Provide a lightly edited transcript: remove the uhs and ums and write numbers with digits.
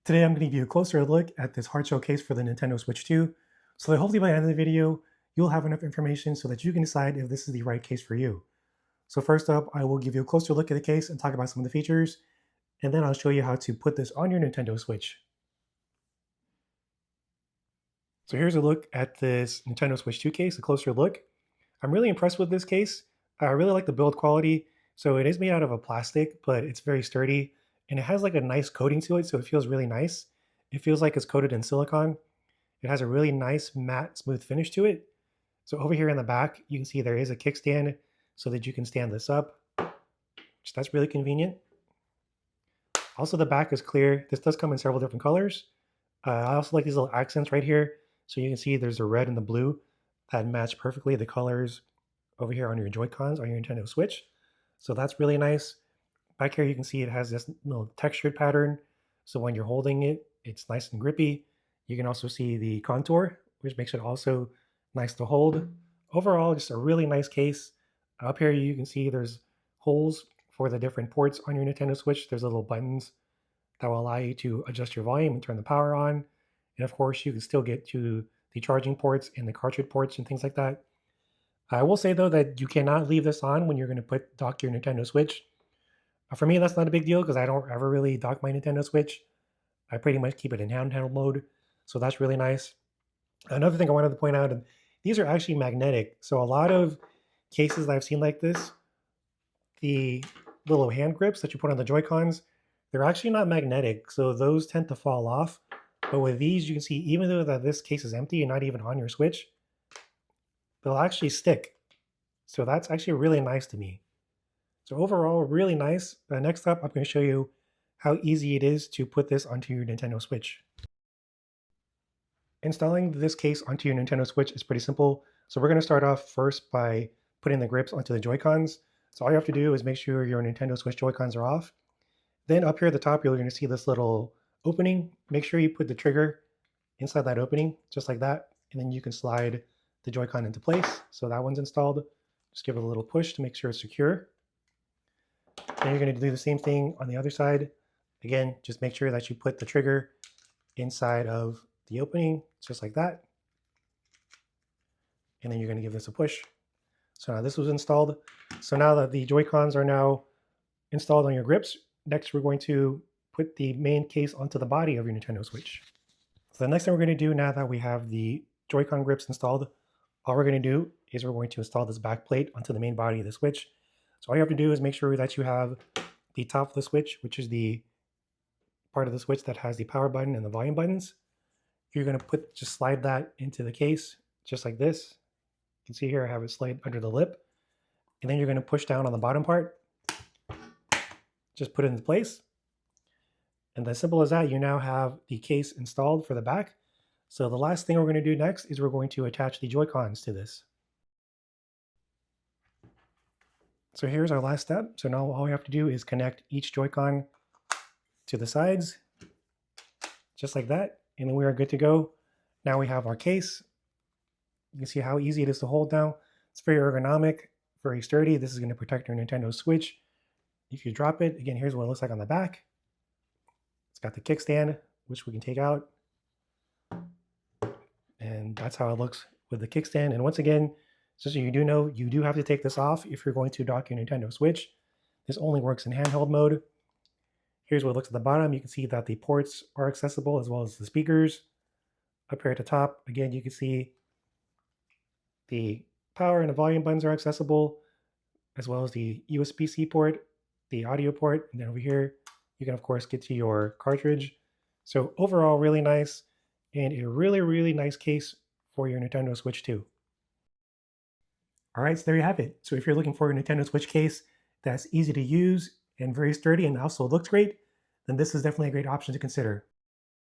Today I'm going to give you a closer look at this hardshell case for the Nintendo Switch 2, so that hopefully by the end of the video, you'll have enough information so that you can decide if this is the right case for you. So first up, I will give you a closer look at the case and talk about some of the features, and then I'll show you how to put this on your Nintendo Switch. So here's a look at this Nintendo Switch 2 case, a closer look. I'm really impressed with this case. I really like the build quality. So it is made out of a plastic, but it's very sturdy, and it has like a nice coating to it, so it feels really nice. It feels like it's coated in silicone. It has a really nice matte, smooth finish to it. So over here in the back, you can see there is a kickstand so that you can stand this up. So that's really convenient. Also, the back is clear. This does come in several different colors. I also like these little accents right here. So you can see there's the red and the blue that match perfectly the colors over here on your Joy-Cons on your Nintendo Switch. So that's really nice. Back here, you can see it has this little textured pattern. So when you're holding it, it's nice and grippy. You can also see the contour, which makes it also nice to hold. Overall, just a really nice case. Up here, you can see there's holes for the different ports on your Nintendo Switch. There's little buttons that will allow you to adjust your volume and turn the power on. And of course, you can still get to the charging ports and the cartridge ports and things like that. I will say though that you cannot leave this on when you're going to dock your Nintendo Switch. For me, that's not a big deal because I don't ever really dock my Nintendo Switch. I pretty much keep it in handheld mode, so that's really nice. Another thing I wanted to point out, and these are actually magnetic. So a lot of cases that I've seen like this, the little hand grips that you put on the Joy-Cons, they're actually not magnetic, so those tend to fall off. But with these, you can see even though that this case is empty and not even on your Switch, they'll actually stick. So that's actually really nice to me. So overall, really nice. Next up, I'm going to show you how easy it is to put this onto your Nintendo Switch. Installing this case onto your Nintendo Switch is pretty simple. So we're going to start off first by putting the grips onto the Joy-Cons. So all you have to do is make sure your Nintendo Switch Joy-Cons are off. Then up here at the top, you're going to see this little opening. Make sure you put the trigger inside that opening, just like that. And then you can slide the Joy-Con into place. So that one's installed. Just give it a little push to make sure it's secure. Then you're going to do the same thing on the other side. Again, just make sure that you put the trigger inside of the opening, just like that. And then you're going to give this a push. So now this was installed. So now that the Joy-Cons are now installed on your grips, next we're going to put the main case onto the body of your Nintendo Switch. So the next thing we're going to do now that we have the Joy-Con grips installed, all we're going to do is we're going to install this back plate onto the main body of the Switch. So all you have to do is make sure that you have the top of the Switch, which is the part of the Switch that has the power button and the volume buttons. You're going to just slide that into the case, just like this. You can see here I have it slide under the lip. And then you're going to push down on the bottom part. Just put it into place. And as simple as that, you now have the case installed for the back. So the last thing we're going to do next is we're going to attach the Joy-Cons to this. So here's our last step. So now all we have to do is connect each Joy-Con to the sides, just like that. And then we are good to go. Now we have our case. You can see how easy it is to hold now. It's very ergonomic, very sturdy. This is going to protect your Nintendo Switch. If you drop it, again, here's what it looks like on the back. It's got the kickstand, which we can take out. And that's how it looks with the kickstand. And once again, just so you do know, you do have to take this off if you're going to dock your Nintendo Switch. This only works in handheld mode. Here's what it looks at the bottom. You can see that the ports are accessible as well as the speakers. Up here at the top, again, you can see the power and the volume buttons are accessible, as well as the USB-C port, the audio port, and then over here, you can of course get to your cartridge. So overall, really nice, and a really, really nice case for your Nintendo Switch 2. All right, so there you have it. So if you're looking for a Nintendo Switch case that's easy to use and very sturdy and also looks great, then this is definitely a great option to consider.